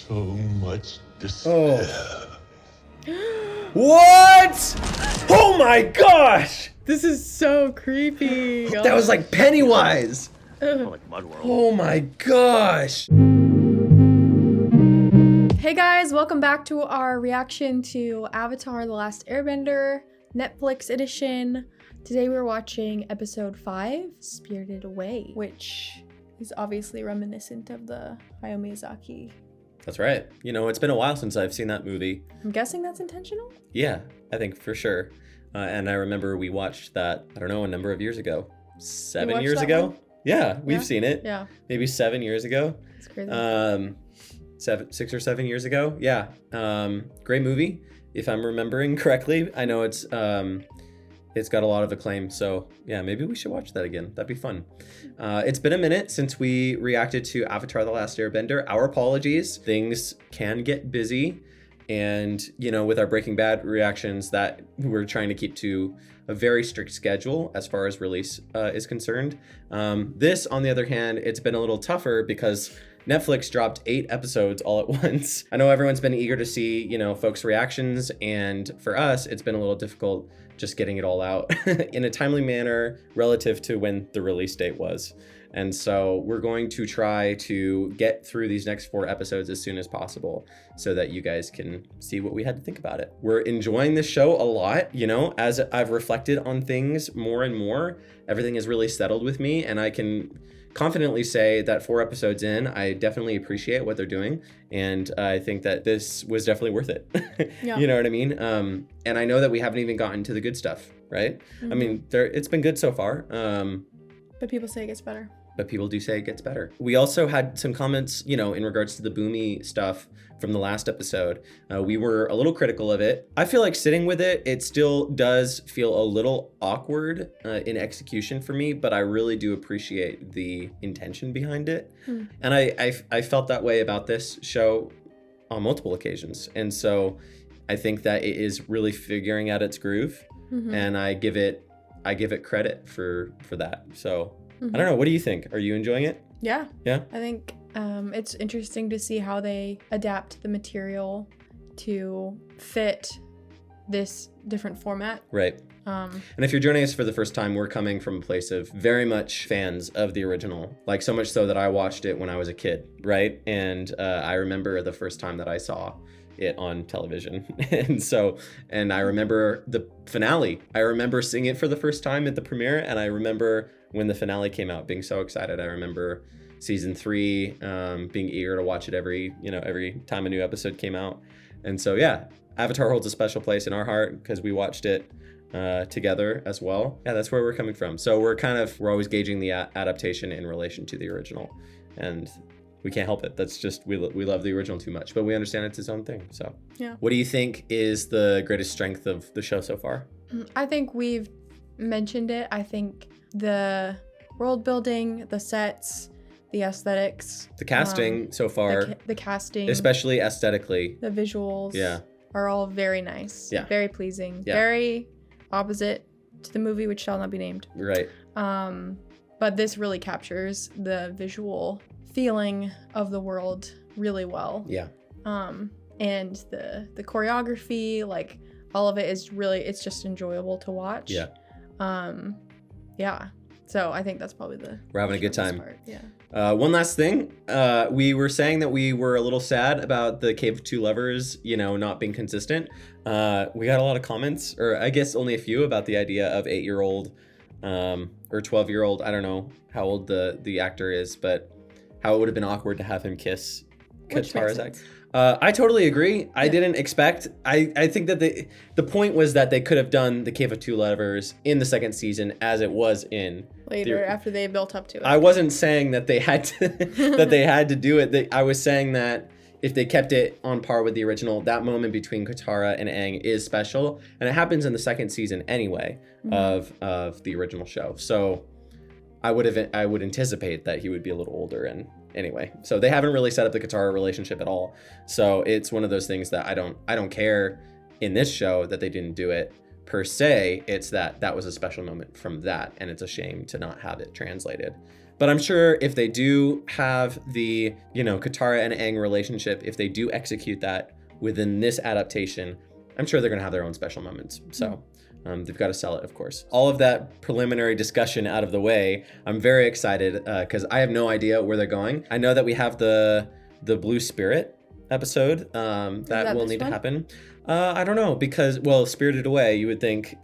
So much despair. What? Oh my gosh! This is so creepy. That was like Pennywise. Like Mudworld. Oh my gosh. Hey guys, welcome back to our reaction to Avatar: The Last Airbender, Netflix edition. Today we're watching episode 5, Spirited Away, which is obviously reminiscent of the Hayao Miyazaki. That's right. You know, it's been a while since I've seen that movie. I'm guessing that's intentional? Yeah, I think for sure. And I remember we watched that, I don't know, a number of years ago. 7 years that ago? one? Yeah, we've seen it. Yeah. Maybe 7 years ago. It's crazy. 6 or 7 years ago. Yeah. Great movie, if I'm remembering correctly. I know it's got a lot of acclaim, so yeah, maybe we should watch that again. That'd be fun. It's been a minute since we reacted to Avatar: The Last Airbender. Our apologies. Things can get busy, and you know, with our Breaking Bad reactions, that we're trying to keep to a very strict schedule as far as release is concerned. This, on the other hand, it's been a little tougher because Netflix dropped 8 episodes all at once. I know everyone's been eager to see, you know, folks' reactions, and for us, it's been a little difficult just getting it all out in a timely manner relative to when the release date was. And so we're going to try to get through these next 4 episodes as soon as possible so that you guys can see what we had to think about it. We're enjoying this show a lot, you know, as I've reflected on things more and more, everything has really settled with me, and I can confidently say that 4 episodes in, I definitely appreciate what they're doing, and I think that this was definitely worth it. Yeah. You know what I mean? And I know that we haven't even gotten to the good stuff, right? Mm-hmm. I mean, it's been good so far. But people say it gets better. But people do say it gets better. We also had some comments, you know, in regards to the Boomy stuff from the last episode. We were a little critical of it. I feel like sitting with it, it still does feel a little awkward in execution for me, but I really do appreciate the intention behind it. And I felt that way about this show on multiple occasions. And so I think that it is really figuring out its groove, and I give it credit for that. So I don't know. What do you think? Are you enjoying it? Yeah. Yeah. I think it's interesting to see how they adapt the material to fit this different format. Right. And if you're joining us for the first time, we're coming from a place of very much fans of the original, like so much so that I watched it when I was a kid, right? And I remember the first time that I saw it on television. and I remember the finale. I remember seeing it for the first time at the premiere, and I remember when the finale came out being so excited. I remember season 3 being eager to watch it every time a new episode came out. And so yeah, Avatar holds a special place in our heart because we watched it together as well. Yeah, that's where we're coming from. So we're always gauging the adaptation in relation to the original, and we can't help it. That's just, we love the original too much, but we understand it's its own thing. So yeah. What do you think is the greatest strength of the show so far? I think we've mentioned it. I think the world building, the sets, the aesthetics, The casting so far, the casting, especially aesthetically, the visuals, yeah, are all very nice. Yeah. Very pleasing. Yeah. Very opposite to the movie, which shall not be named. right. But this really captures the visual feeling of the world really well. Yeah. And the choreography, like all of it is really, it's just enjoyable to watch. Yeah. Yeah. So I think that's probably we're having a good time. part. Yeah. One last thing, we were saying that we were a little sad about the Cave of Two Lovers, you know, not being consistent. We got a lot of comments, or I guess only a few, about the idea of 8-year-old or 12-year-old. I don't know how old the actor is, but how it would have been awkward to have him kiss Katara's act. I totally agree. I didn't expect. I think that the point was that they could have done the Cave of Two Lovers in the second season as it was in Later, after they built up to it. I wasn't saying that they had to that they had to do it. I was saying that if they kept it on par with the original, that moment between Katara and Aang is special, and it happens in the second season anyway of the original show. So I would anticipate that he would be a little older, and anyway, so they haven't really set up the Katara relationship at all. So it's one of those things that I don't care in this show that they didn't do it per se. It's that was a special moment from that, and it's a shame to not have it translated. But I'm sure if they do have the, Katara and Aang relationship, if they do execute that within this adaptation, I'm sure they're going to have their own special moments. So they've got to sell it, of course. All of that preliminary discussion out of the way, I'm very excited because I have no idea where they're going. I know that we have the Blue Spirit episode that will need to happen. I don't know, because, Spirited Away, you would think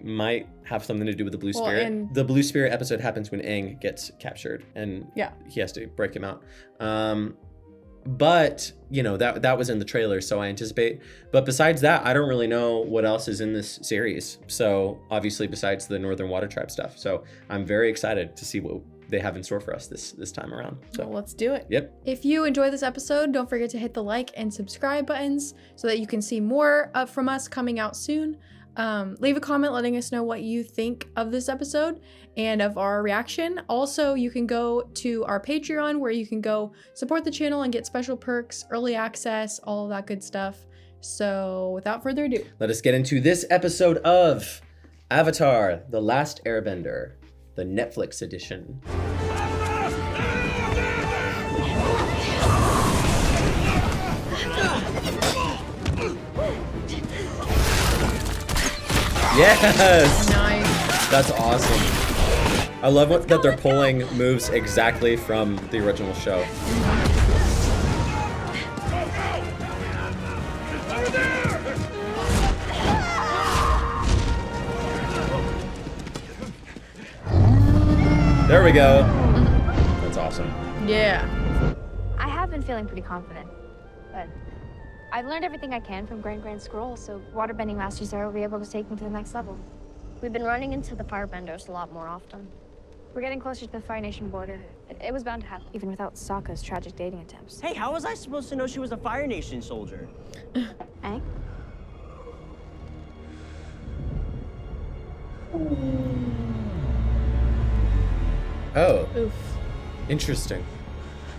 might have something to do with the Blue Spirit. The Blue Spirit episode happens when Aang gets captured, and he has to break him out. But, that was in the trailer, so I anticipate. But besides that, I don't really know what else is in this series. So, obviously, besides the Northern Water Tribe stuff. So, I'm very excited to see what they have in store for us this time around. So well, let's do it. Yep. If you enjoyed this episode, don't forget to hit the like and subscribe buttons so that you can see more from us coming out soon. Leave a comment letting us know what you think of this episode and of our reaction. Also, you can go to our Patreon where you can go support the channel and get special perks, early access, all of that good stuff. So without further ado, let us get into this episode of Avatar: The Last Airbender, the Netflix edition. Yes! Nice. That's awesome. I love that they're pulling moves exactly from the original show. There we go. That's awesome. Yeah. I have been feeling pretty confident, but I've learned everything I can from Grand Scroll, so waterbending masters there will be able to take me to the next level. We've been running into the firebenders a lot more often. We're getting closer to the Fire Nation border. It was bound to happen, even without Sokka's tragic dating attempts. Hey, how was I supposed to know she was a Fire Nation soldier? Aang? Oh, Oof. interesting.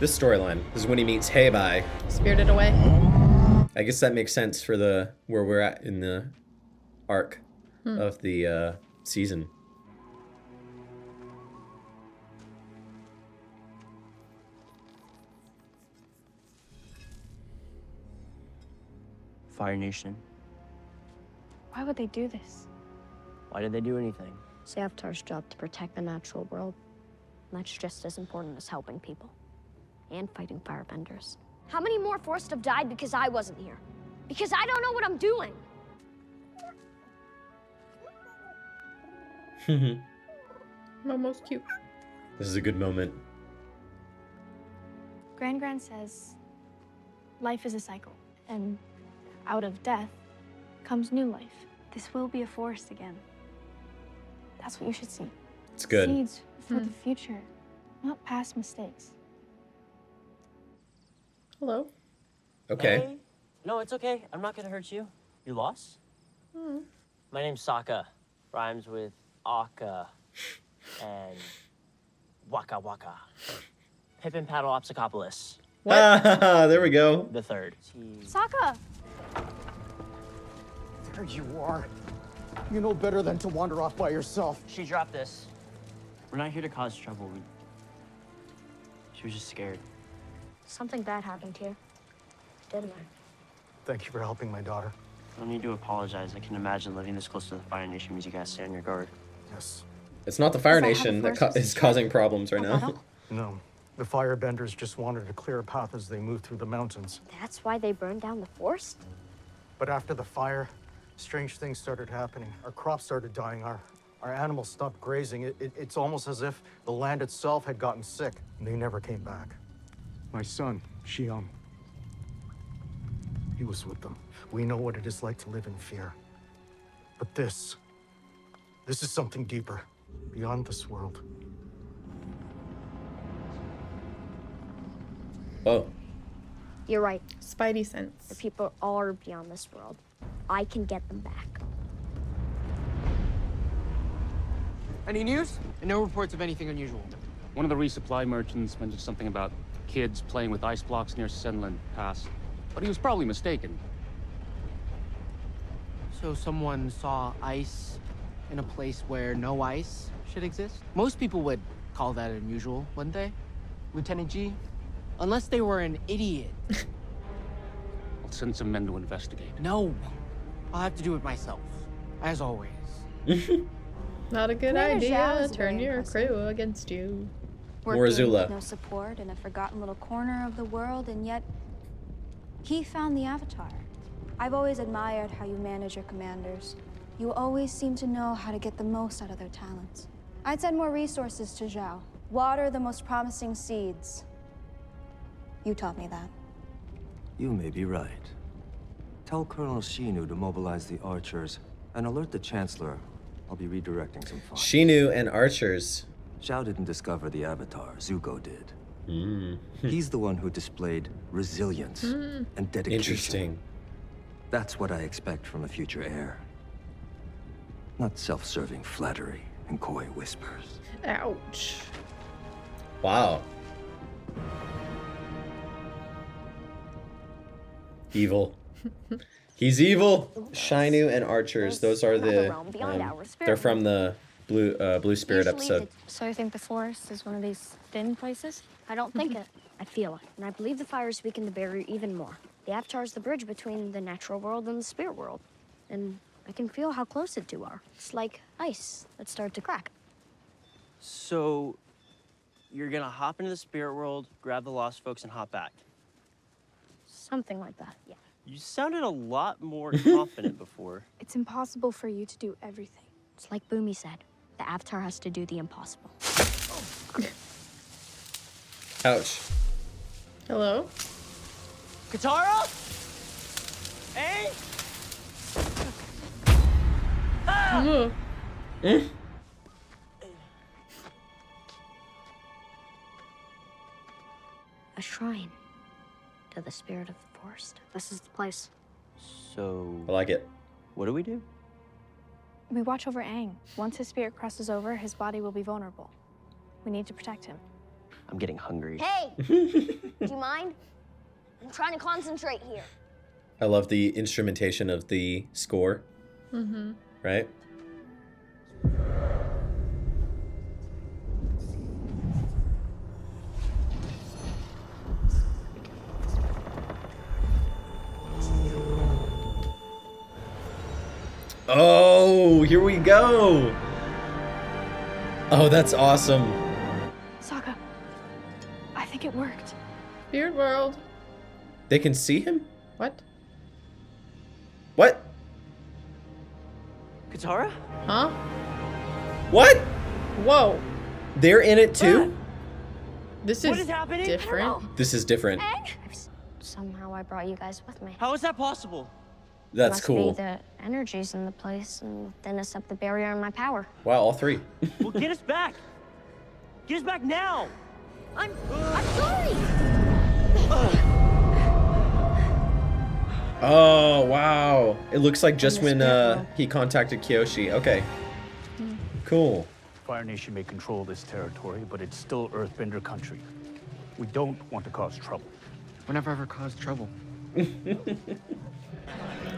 This storyline is when he meets Heibai. Spirited Away. I guess that makes sense for where we're at in the arc of the season. Fire Nation. Why would they do this? Why did they do anything? It's the Avatar's job to protect the natural world. And that's just as important as helping people. And fighting firebenders. How many more forced have died because I wasn't here? Because I don't know what I'm doing. Momo's cute. This is a good moment. Gran says life is a cycle, and out of death comes new life. This will be a forest again. That's what you should see. It's good. Seeds for the future, not past mistakes. Hello. Okay. Hey. No, it's okay. I'm not gonna hurt you. You lost? My name's Sokka. Rhymes with Akka and Waka Waka. Pippin Paddle Opsicopolis. There we go. The third. Sokka! There you are. You know better than to wander off by yourself. She dropped this. We're not here to cause trouble. She was just scared. Something bad happened here, didn't it? Thank you for helping my daughter. No need to apologize. I can imagine living this close to the Fire Nation means you gotta stay on your guard. Yes. It's not the Fire Is that how Nation the that force is causing problems right now. Battle? No. The firebenders just wanted to clear a path as they moved through the mountains. That's why they burned down the forest? But after the fire, strange things started happening. Our crops started dying. Our animals stopped grazing. It's almost as if the land itself had gotten sick. And they never came back. My son, Xiang, he was with them. We know what it is like to live in fear. But this is something deeper, beyond this world. Oh. You're right. Spidey sense. The people are beyond this world. I can get them back. Any news? And no reports of anything unusual. One of the resupply merchants mentioned something about kids playing with ice blocks near Senland Pass, but he was probably mistaken. So someone saw ice in a place where no ice should exist? Most people would call that unusual, wouldn't they? Lieutenant G? Unless they were an idiot. I'll send some men to investigate. No. I'll have to do it myself. As always. Not a good Commander Zhao idea. is Turn very your impressive. crew against you. More Working Azula. with no support in a forgotten little corner of the world, and yet he found the Avatar. I've always admired how you manage your commanders. You always seem to know how to get the most out of their talents. I'd send more resources to Zhao. Water the most promising seeds. You taught me that. You may be right. Tell Colonel Shinu to mobilize the archers and alert the Chancellor. I'll be redirecting some funds. Shinu and archers. Zhao didn't discover the Avatar, Zuko did. Mm. He's the one who displayed resilience and dedication. Interesting. That's what I expect from a future heir. Not self-serving flattery and coy whispers. Ouch. Wow. Evil. He's evil. Shinu and archers. Those are the. They're from the Blue Spirit episode. So you think the forest is one of these thin places? I don't think it. I feel it. And I believe the fires weaken the barrier even more. The Avatar is the bridge between the natural world and the spirit world. And I can feel how close the two are. It's like ice that started to crack. So, you're gonna hop into the spirit world, grab the lost folks, and hop back. Something like that, yeah. You sounded a lot more confident before. It's impossible for you to do everything. It's like Boomy said. The Avatar has to do the impossible. Ouch. Hello? Katara? Aang? Ugh. A shrine to the spirit of the forest. This is the place. So, I like it. what do we do? We watch over Aang. Once his spirit crosses over, his body will be vulnerable. We need to protect him. I'm getting hungry. Hey! Do you mind? I'm trying to concentrate here. I love the instrumentation of the score. Mm-hmm. Right? Oh, here we go. Oh, that's awesome. Sokka, I think it worked. Spirit world. They can see him? What? What? Katara? Huh? What? Whoa. They're in it too? This What is is happening? different. This is different. Somehow I brought you guys with me. How is that possible? That's Must cool. be the energies in the place and thinness up the barrier in my power. Wow, all three. Well, get us back. Get us back now. I'm sorry! Oh, wow. It looks like just the when spirit world. he contacted Kyoshi. Okay. Cool. Fire Nation may control this territory, but it's still Earthbender country. We don't want to cause trouble. We're never ever caused trouble.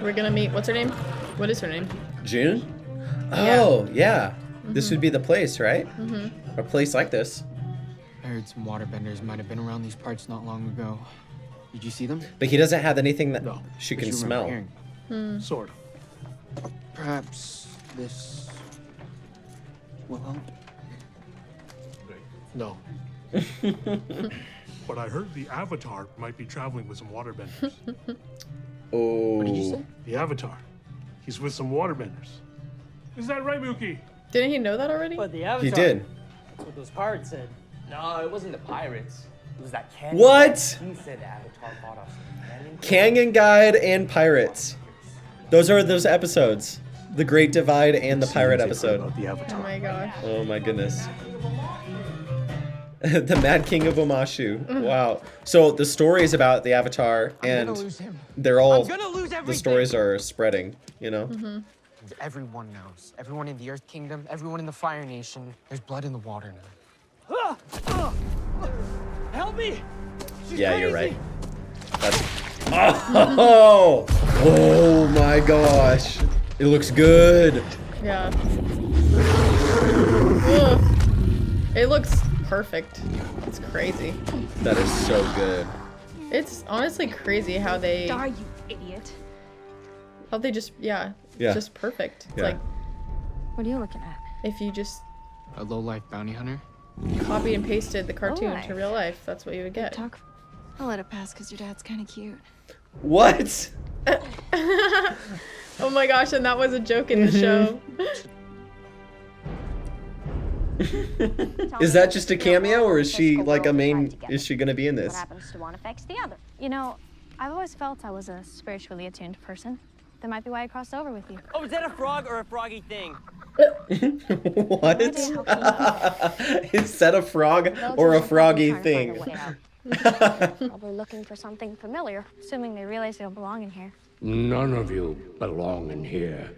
We're gonna meet. What's her name? What is her name? June? Oh, yeah. This would be the place, right? Mm-hmm. A place like this. I heard some waterbenders might have been around these parts not long ago. Did you see them? But he doesn't have anything that No, she But can you remember smell. hearing. Sort of. Perhaps this will help. No. But I heard the Avatar might be traveling with some waterbenders. Oh. What did you say? The Avatar. He's with some waterbenders. Is that right, Mookie? Didn't he know that already? But the Avatar. He did. That's what those pirates said. No, it wasn't the pirates. It was that Canyon. What? He said the Avatar fought off some Canyon. Canyon Guide and Pirates. Those are those episodes. The Great Divide and the Pirate Seems they've heard episode. about the Oh Avatar. my gosh. Oh my goodness. The Mad King of Omashu. Wow. So the story is about the Avatar, I'm gonna and lose him. they're all, I'm gonna lose everything. the stories are spreading, you know? Mm-hmm. Everyone knows. Everyone in the Earth Kingdom, everyone in the Fire Nation. There's blood in the water now. Help me! She's Yeah, you're crazy. right. That's... Oh! Oh my gosh. It looks good. Yeah. Ugh. It looks perfect. It's crazy. That is so good. It's honestly crazy how they Die, you idiot. just Yeah. it's just perfect. It's Yeah. like What are you looking at? if you just A low-life bounty hunter? copied and pasted the cartoon Lowlife. to real life, that's what you would get. Talk. I'll let it pass because your dad's kind of cute. What? Oh my gosh, and that was a joke in the show. Is that just a cameo, or is she like a main? Is she gonna be in What this? happens to one affects the other. You know, I've always felt I was a spiritually attuned person. That might be why I crossed over with you. Oh, is that a frog or a froggy thing? What? Is that a frog or a froggy thing? Probably looking for something familiar. Assuming they realize they don't belong in here. None of you belong in here.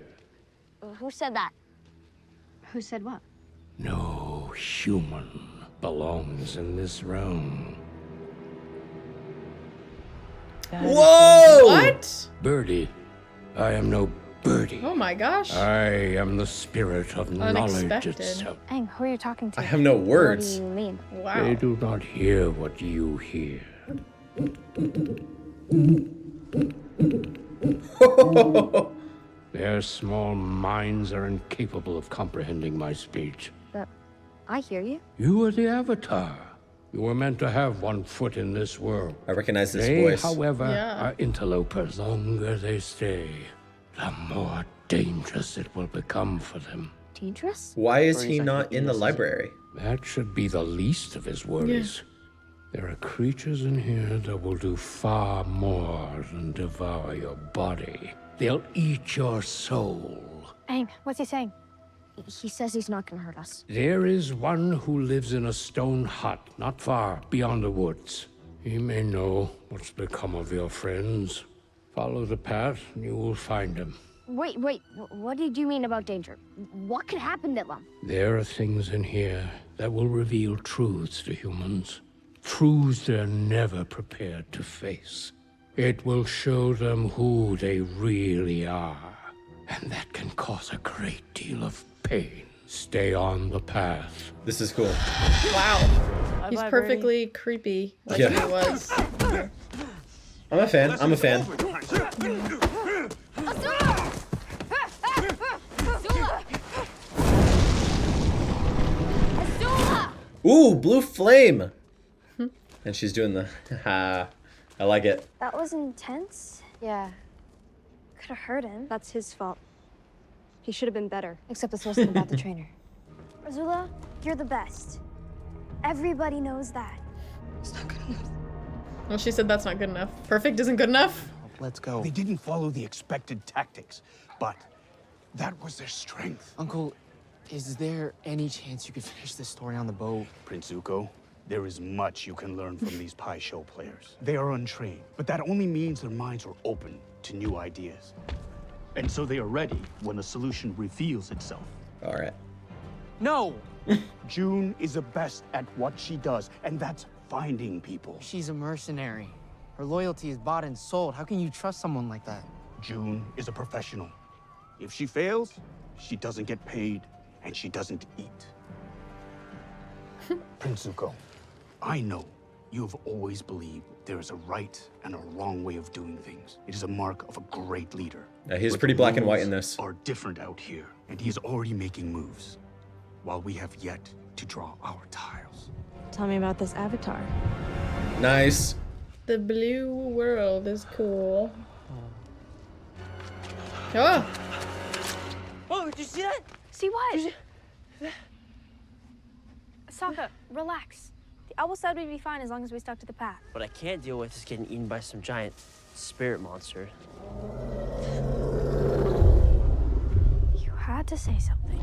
Who said that? Who said what? No human belongs in this realm. Whoa! What? Birdie, I am no birdie. Oh my gosh. I am the spirit of knowledge Unexpected. itself. Aang, who are you talking to? I have no What do words. you mean? Wow. They do not hear what you hear. Their small minds are incapable of comprehending my speech. But I hear you. You are the Avatar. You were meant to have one foot in this world. I recognize this They, voice. however, Yeah. are interlopers. The longer they stay, the more dangerous it will become for them. Dangerous? Why is Or he he's like not in the innocent. library? That should be the least of his worries. There are creatures in here that will do far more than devour your body. They'll eat your soul. Aang, what's he saying? He says he's not gonna hurt us. There is one who lives in a stone hut not far beyond the woods. He may know what's become of your friends. Follow the path and you will find him. Wait. What did you mean about danger? What could happen to them? There are things in here that will reveal truths to humans. Truths they're never prepared to face. It will show them who they really are. And that can cause a great deal of pain. Stay on the path. This is cool. Wow. He's Bye-bye, perfectly creepy like Yeah. he was. I'm a fan. I'm a fan. Ooh, blue flame. And she's doing the I like it. That was intense. Yeah. Could have hurt him. That's his fault. He should have been better. Except this wasn't about the trainer. Azula, you're the best. Everybody knows that. It's not good enough. Well, she said that's not good enough. Perfect isn't good enough. Let's go. They didn't follow the expected tactics, but that was their strength. Uncle, is there any chance you could finish this story on the boat? Prince Zuko, there is much you can learn from these pie show players. They are untrained, but that only means their minds are open to new ideas. And so they are ready when a solution reveals itself. All right. No! June is the best at what she does, and that's finding people. She's a mercenary. Her loyalty is bought and sold. How can you trust someone like that? June is a professional. If she fails, she doesn't get paid, and she doesn't eat. Prince Zuko, I know you have always believed there is a right and a wrong way of doing things. It is a mark of a great leader. Yeah, he's But pretty the black and white rules in this. are different out here, and he is already making moves, while we have yet to draw our tiles. Tell me about this avatar. Nice. The blue world is cool. Oh, Oh, did you see that? See what? Sokka, relax. The owl said we'd be fine as long as we stuck to the path. What I can't deal with is getting eaten by some giant spirit monster. You had to say something.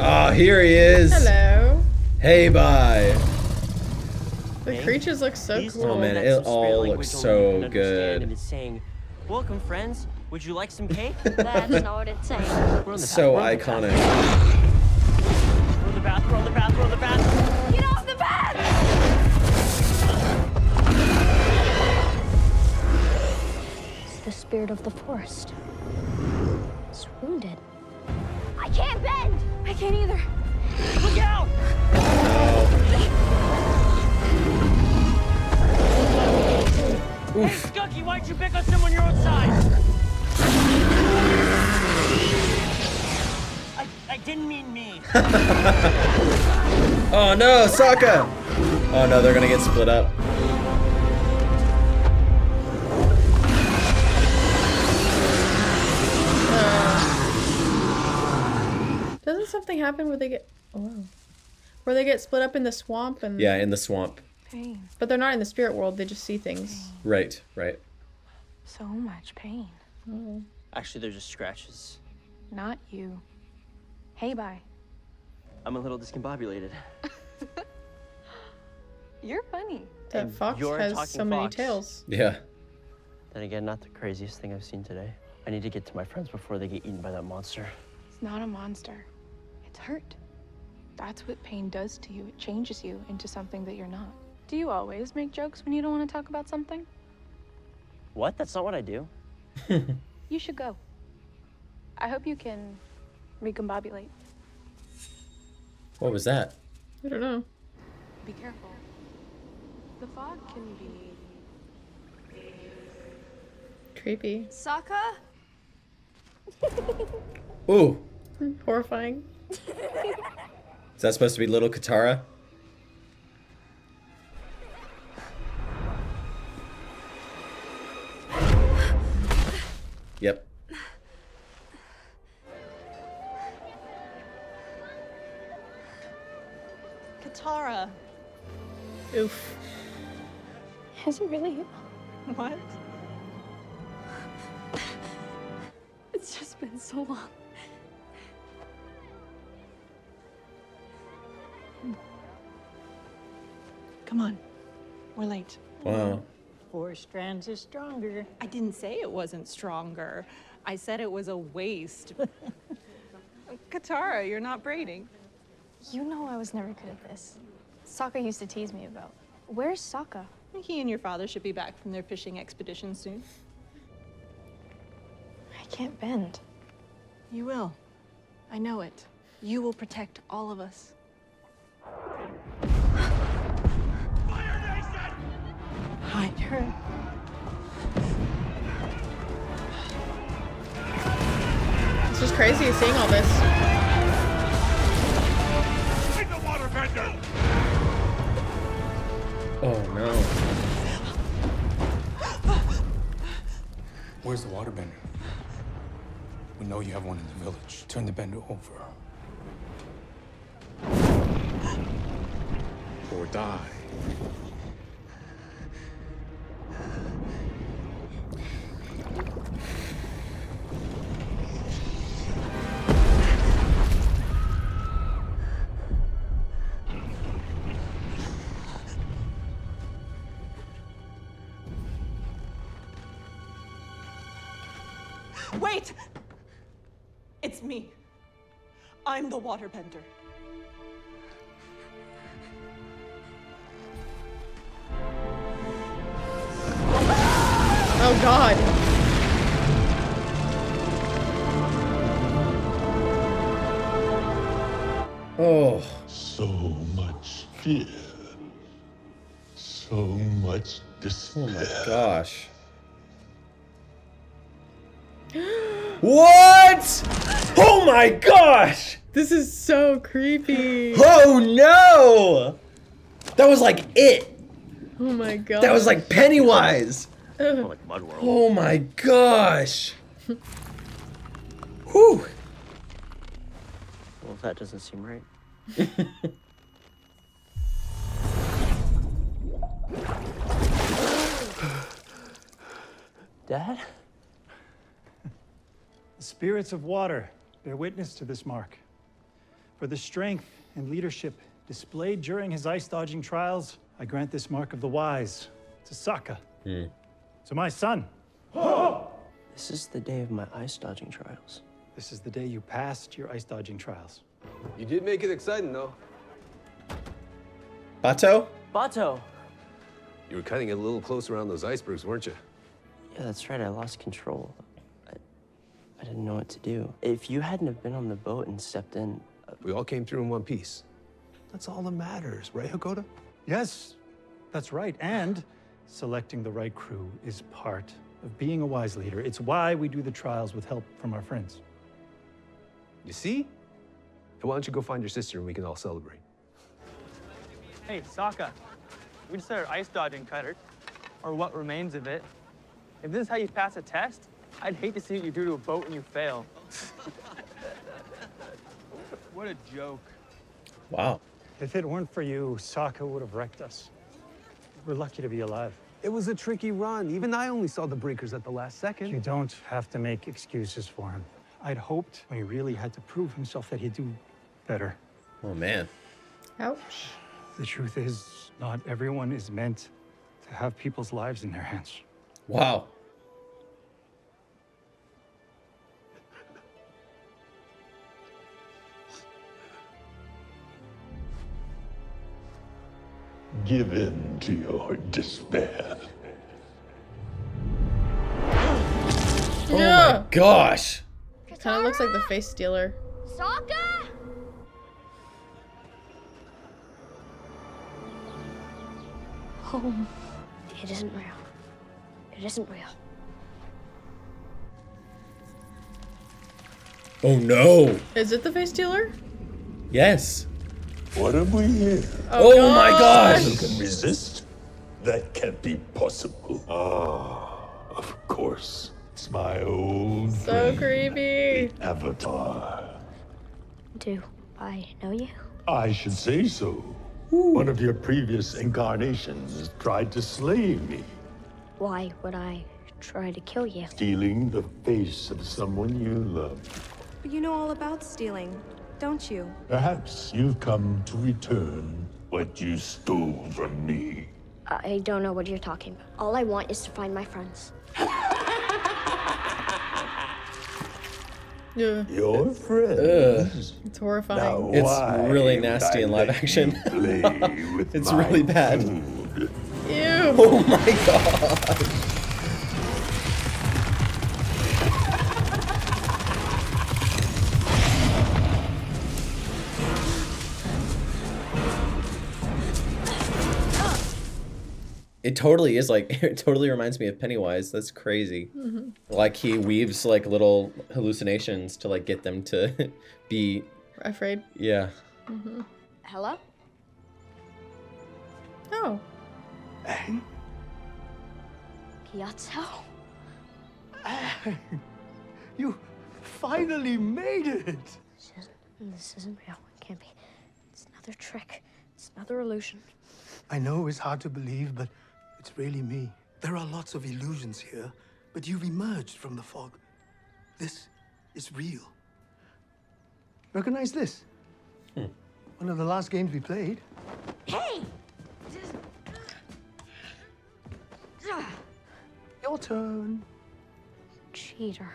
Ah, here he is. hello. Hey, bye. The Hank, creatures look so He's cool. Oh, man, that's it some spirit all language looks only you so can understand, good. And it's saying, "Welcome, friends. Would you like some cake?" That's not what it's saying. We're on the So path, we're on the path. iconic. We're on the path. We're on the path. We're on the path. Get off the path! It's the spirit of the forest. It's wounded. I can't bend! I can't either. Look out! Hey, Skunky, why'd you pick on someone your own size? I didn't mean me. Oh no, Sokka! Oh no, they're gonna get split up. Doesn't something happen where they get where they get split up in the swamp and Yeah, in the swamp. Pain. But they're not in the spirit world, they just see things. Right, right. So much pain. Oh. Actually, they're just scratches. Not you. Hey, bye. I'm a little discombobulated. You're funny. That And fox you're a has talking so many fox. tails. Yeah. Then again, not the craziest thing I've seen today. I need to get to my friends before they get eaten by that monster. It's not a monster. It's hurt. That's what pain does to you. It changes you into something that you're not. Do you always make jokes when you don't want to talk about something? What? That's not what I do. You should go. I hope you can recombobulate. What was that? I don't know. Be careful. The fog can be Creepy. Sokka? Ooh. Horrifying. Is that supposed to be little Katara? Yep. Katara. Oof. Is it really? What? It's just been so long. Come on. We're late. Wow. 4 strands is stronger. I didn't say it wasn't stronger. I said it was a waste. Katara, you're not braiding. You know I was never good at this. Sokka used to tease me about. Where's Sokka? He and your father should be back from their fishing expedition soon. I can't bend. You will. I know it. You will protect all of us. Hide her. It's just crazy seeing all this. Take the waterbender! Oh no. Where's the waterbender? We know you have one in the village. Turn the bender over. Or die. Wait! It's me. I'm the waterbender. Oh God. Oh. So much fear. So much despair. Oh my gosh. What? Oh my gosh! This is so creepy. Oh no! That was like it. Oh my God. That was like Pennywise. Like Mudworld. Oh my gosh. Whew. Well, that doesn't seem right. Dad? The spirits of water bear witness to this mark. For the strength and leadership displayed during his ice-dodging trials, I grant this mark of the wise to Sokka, to my son. This is the day of my ice-dodging trials. This is the day you passed your ice-dodging trials. You did make it exciting, though. Bato? Bato! You were cutting it a little close around those icebergs, weren't you? Yeah, that's right. I lost control. I didn't know what to do. If you hadn't have been on the boat and stepped in, We all came through in one piece. That's all that matters, right, Hakoda? Yes, that's right. And selecting the right crew is part of being a wise leader. It's why we do the trials with help from our friends. You see? Why don't you go find your sister and we can all celebrate? Hey, Sokka. We just had our ice dodging cutter, or what remains of it. If this is how you pass a test, I'd hate to see what you do to a boat when you fail. What a joke. Wow. If it weren't for you, Sokka would have wrecked us. We're lucky to be alive. It was a tricky run. Even I only saw the breakers at the last second. You don't have to make excuses for him. I'd hoped when he really had to prove himself that he'd do better. Oh, man. Ouch. The truth is, not everyone is meant to have people's lives in their hands. Wow. Give in to your despair. Oh my gosh. Kind of looks like the face stealer. Sokka! Home. It isn't real. It isn't real. Oh no. Is it the face stealer? Yes. What have we here? Oh my gosh. You can resist? That can't be possible. Ah, of course. It's my old So friend, creepy. Avatar. Do I know you? I should say so. One of your previous incarnations tried to slay me, Why would I try to kill you? stealing the face of someone you love. But you know all about stealing, don't you? Perhaps you've come to return what you stole from me. I don't know what you're talking about. All I want is to find my friends. Yeah. Your friends? It's horrifying. It's really nasty in live action. It's really bad. Food? Ew. Oh my god. It totally is like, it totally reminds me of Pennywise. That's crazy. Mhm. Like he weaves like little hallucinations to like get them to be Afraid. Yeah. Mm-hmm. Hello? Oh. Aang? Gyatso? You finally made it! This isn't real. It can't be. It's another trick. It's another illusion. I know it's hard to believe, but it's really me. There are lots of illusions here, but you've emerged from the fog. This is real. Recognize this? One of the last games we played. Hey! Your turn. Cheater.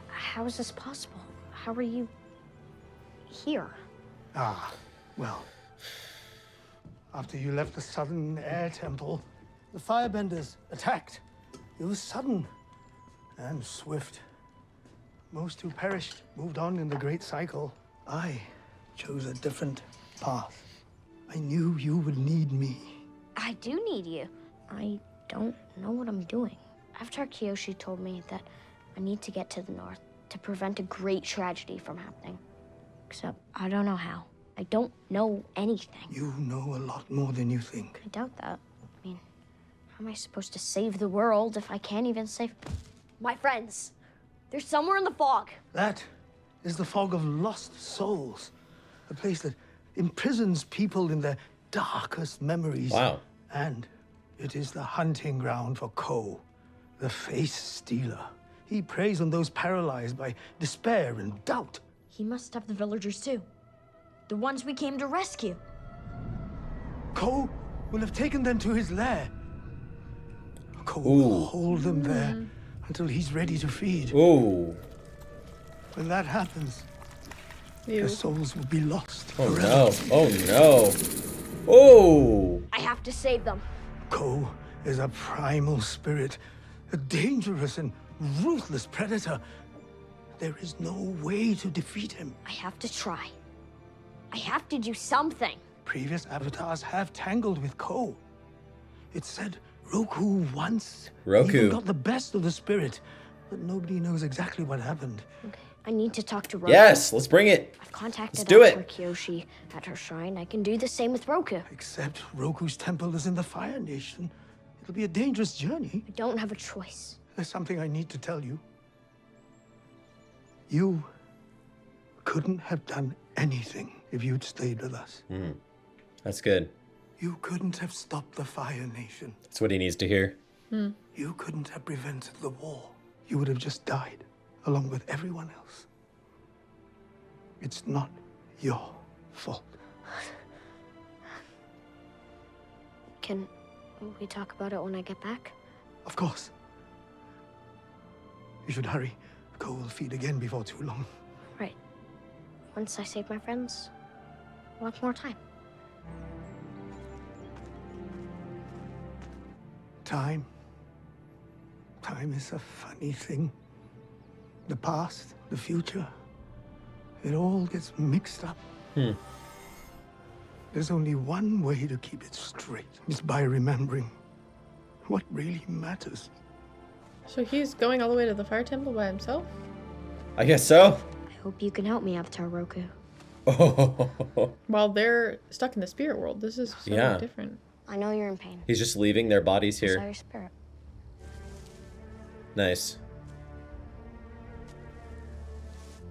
How is this possible? How are you here? Ah, well. After you left the Southern Air Temple, the Firebenders attacked. It was sudden and swift. Most who perished moved on in the Great Cycle. I chose a different path. I knew you would need me. I do need you. I don't know what I'm doing. After Kyoshi told me that I need to get to the north to prevent a great tragedy from happening. Except I don't know how. I don't know anything. You know a lot more than you think. I doubt that. I mean, how am I supposed to save the world if I can't even save my friends? They're somewhere in the fog. That is the fog of lost souls. A place that imprisons people in their darkest memories. Wow. And it is the hunting ground for Ko, the face stealer. He preys on those paralyzed by despair and doubt. He must have the villagers too. The ones we came to rescue. Ko will have taken them to his lair. Ko will hold them there until he's ready to feed. Ooh. When that happens, Their souls will be lost. Oh forever. no. Oh no. Oh. I have to save them. Ko is a primal spirit, a dangerous and ruthless predator. There is no way to defeat him. I have to try. I have to do something. Previous avatars have tangled with Ko. It's said Roku once even got the best of the spirit, but nobody knows exactly what happened. I need to talk to Roku. Yes, let's bring it. I've contacted Let's do Appa it. Kyoshi at her shrine. I can do the same with Roku. Except Roku's temple is in the Fire Nation. It'll be a dangerous journey. I don't have a choice. There's something I need to tell you. You couldn't have done anything if you'd stayed with us. That's good. You couldn't have stopped the Fire Nation. That's what he needs to hear. You couldn't have prevented the war. You would have just died, along with everyone else. It's not your fault. Can we talk about it when I get back? Of course. You should hurry. Ko will feed again before too long. Right. Once I save my friends, we'll have more time. Time is a funny thing. The past, the future, it all gets mixed up. There's only one way to keep it straight. It's by remembering what really matters. So he's going all the way to the fire temple by himself? I guess so. I hope you can help me, Avatar Roku. While they're stuck in the spirit world, this is so Yeah. different. I know you're in pain. He's just leaving their bodies I saw here. your spirit. Nice.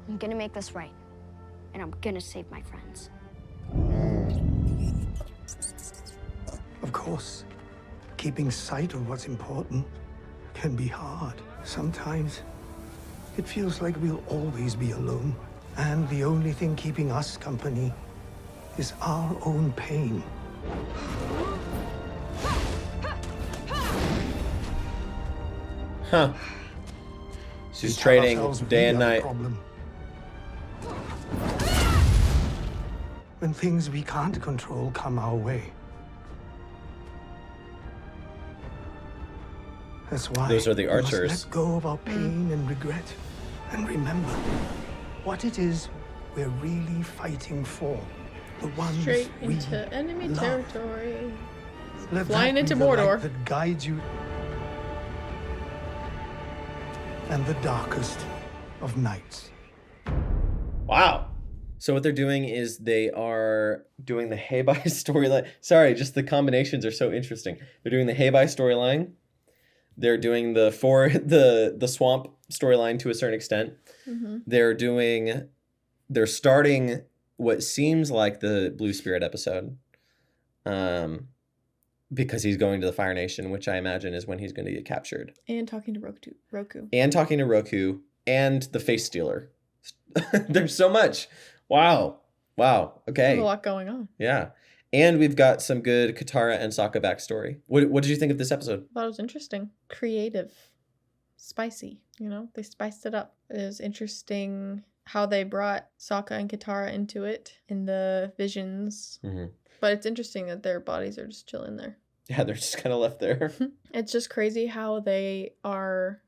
I'm gonna make this right. And I'm gonna save my friends. Of course, keeping sight of what's important can be hard. Sometimes it feels like we'll always be alone. And the only thing keeping us company is our own pain. Huh. She's We tell trading ourselves day we and are the night. problem. When things we can't control come our way. That's why Those are the we must archers. let go of our pain and regret, and remember what it is we're really fighting for. The ones Straight we into enemy love. territory. Let Flying that be into the light Mordor. that guides you, and the darkest of nights. Wow. So what they're doing is they are doing the Heibai storyline. Sorry, just the combinations are so interesting. They're doing the Heibai storyline. They're doing the swamp storyline to a certain extent. They're starting what seems like the Blue Spirit episode. Because he's going to the Fire Nation, which I imagine is when he's going to get captured. And talking to Roku. And talking to Roku and the Face Stealer. There's so much. Wow. Okay. There's a lot going on. Yeah. And we've got some good Katara and Sokka backstory. What did you think of this episode? I thought it was interesting. Creative. Spicy. They spiced it up. It was interesting how they brought Sokka and Katara into it in the visions. But it's interesting that their bodies are just chilling there. Yeah, they're just kind of left there. It's just crazy how they are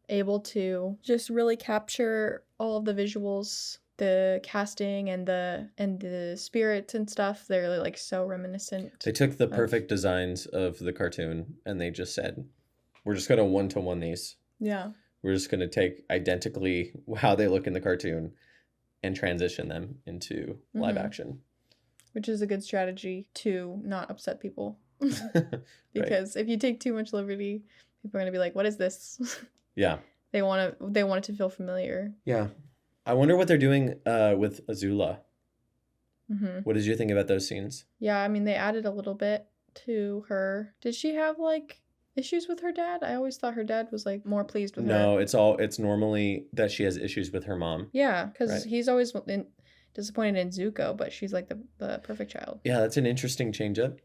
able to just really capture all of the visuals, the casting and the spirits and stuff. They're really like so reminiscent. They took the perfect designs of the cartoon and they just said, we're just going to one-to-one these. Yeah. We're just going to take identically how they look in the cartoon and transition them into live action. Which is a good strategy to not upset people. Because if you take too much liberty, people are going to be like, what is this? Yeah. They want it to feel familiar. Yeah. I wonder what they're doing with Azula. What did you think about those scenes? Yeah, I mean, they added a little bit to her. Did she have like issues with her dad? I always thought her dad was like more pleased with her. No, it's normally that she has issues with her mom. Yeah, because Right. he's always disappointed in Zuko, but she's like the perfect child. Yeah, that's an interesting change-up.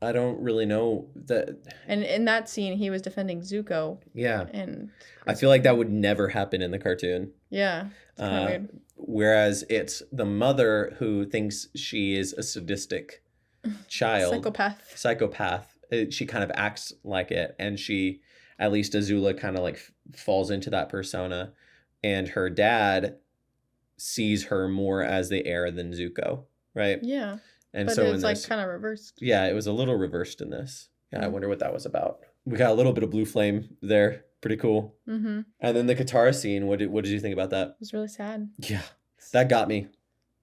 I don't really know that. And in that scene, he was defending Zuko. Yeah. And I feel like that would never happen in the cartoon. yeah, it's kind of weird. whereas it's the mother who thinks she is a sadistic child. Psychopath. She kind of acts like it. And she, at least Azula, kind of like falls into that persona. And her dad sees her more as the heir than Zuko, right? Yeah. And but so it's in like this, kind of reversed. yeah, it was a little reversed in this. Yeah, I wonder what that was about. We got a little bit of blue flame there. Pretty cool. Mm-hmm. And then the Katara scene, what did you think about that? It was really sad. Yeah, that got me.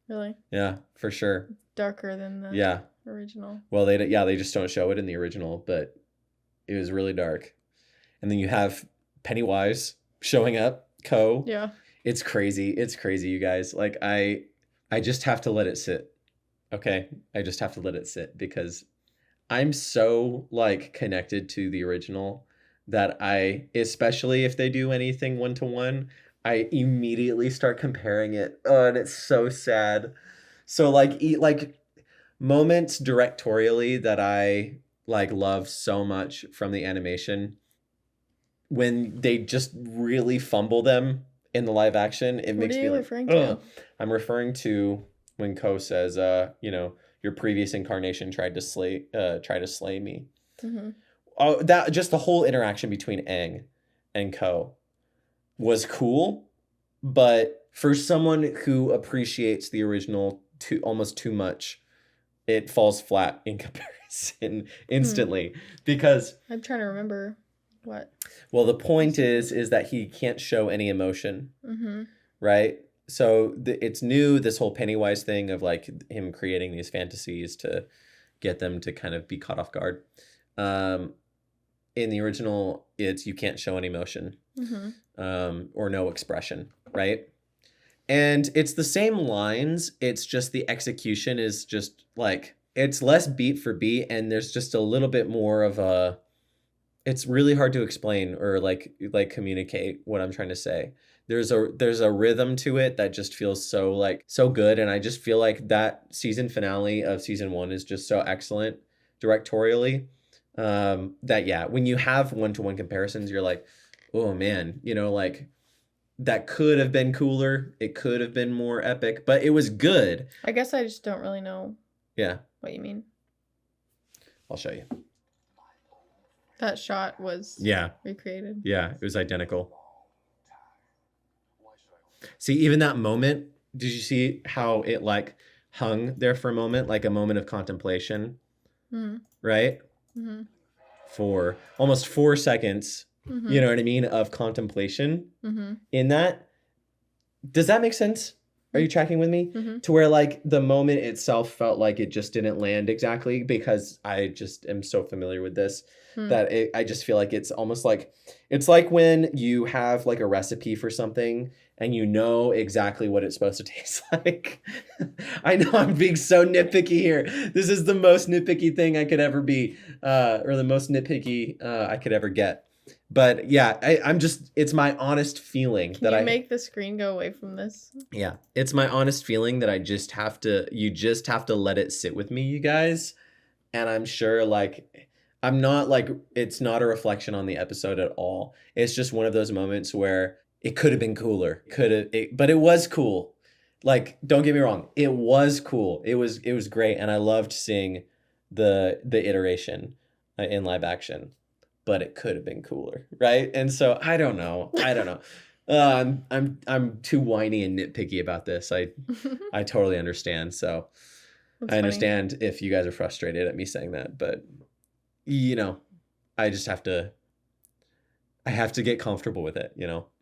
Really? Yeah, for sure. Darker than the original. Well, they just don't show it in the original, but it was really dark. And then you have Pennywise showing up, Ko. Yeah. It's crazy. It's crazy, you guys. Like I just have to let it sit. Okay? I just have to let it sit because I'm so like connected to the original that especially if they do anything 1-to-1, I immediately start comparing it. Oh, and it's so sad. So like moments directorially that I like love so much from the animation, when they just really fumble them in the live action, it makes me like, referring to? I'm referring to when Ko says, your previous incarnation tried to slay me. Mm-hmm. Oh, that just the whole interaction between Aang and Ko was cool, but for someone who appreciates the original almost too much, it falls flat in comparison instantly because I'm trying to remember what. Well, the point is that he can't show any emotion, right? So it's new, this whole Pennywise thing of like him creating these fantasies to get them to kind of be caught off guard. In the original, it's you can't show any emotion or no expression, right? And it's the same lines. It's just the execution is just like, it's less beat for beat. And there's just a little bit more of a, it's really hard to explain or like communicate what I'm trying to say. There's a rhythm to it that just feels so good. And I just feel like that season finale of season 1 is just so excellent directorially. When you have 1-to-1 comparisons, you're like, oh man, like that could have been cooler. It could have been more epic, but it was good. I guess I just don't really know. Yeah. What you mean? I'll show you. That shot was recreated. Yeah, it was identical. See, even that moment, did you see how it like hung there for a moment, like a moment of contemplation? Right? Mm-hmm. For almost 4 seconds, you know what I mean, of contemplation in that. Does that make sense? Are you tracking with me? To where like the moment itself felt like it just didn't land exactly because I just am so familiar with this that I just feel like it's almost like, it's like when you have like a recipe for something and you know exactly what it's supposed to taste like. I know I'm being so nitpicky here. This is the most nitpicky thing I could ever be, or the most nitpicky I could ever get. But yeah, it's my honest feeling Can you make the screen go away from this? Yeah, it's my honest feeling that you just have to let it sit with me, you guys. And I'm sure like, I'm not like, it's not a reflection on the episode at all. It's just one of those moments where it could have been cooler. But it was cool. Like, don't get me wrong. It was cool. It was great. And I loved seeing the iteration in live action. But it could have been cooler, right? And so I don't know. I'm too whiny and nitpicky about this. I totally understand. So That's I understand if you guys are frustrated at me saying that, but I just have to get comfortable with it,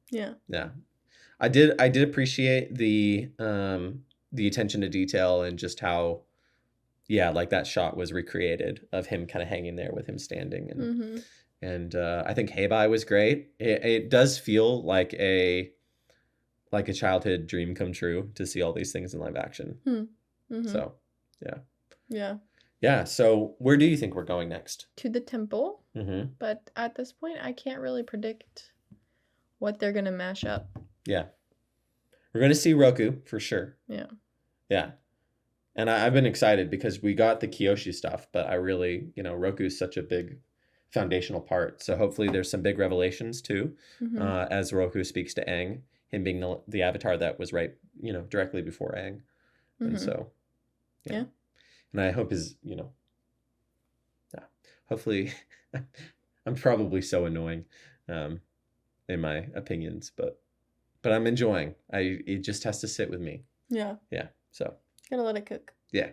Yeah. Yeah. I did appreciate the attention to detail and just how like that shot was recreated of him kind of hanging there with him standing and and I think Heibai was great. It does feel like a childhood dream come true to see all these things in live action. So, yeah. So where do you think we're going next? To the temple. But at this point, I can't really predict what they're gonna mash up. Yeah, we're gonna see Roku for sure. Yeah. And I've been excited because we got the Kyoshi stuff, but I really, Roku's such a big foundational part. So hopefully there's some big revelations too, as Roku speaks to Aang him being the Avatar that was right, directly before Aang. And so, yeah. And I hope hopefully, I'm probably so annoying in my opinions, but I'm enjoying. It just has to sit with me. Yeah. Yeah. So. Gotta let it cook. Yeah.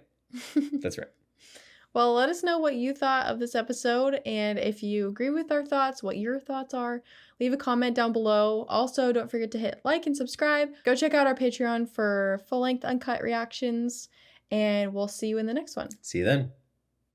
That's right. Well, let us know what you thought of this episode, and if you agree with our thoughts, what your thoughts are. Leave a comment down below. Also, don't forget to hit like and subscribe. Go check out our Patreon for full-length uncut reactions, and we'll see you in the next one. See you then.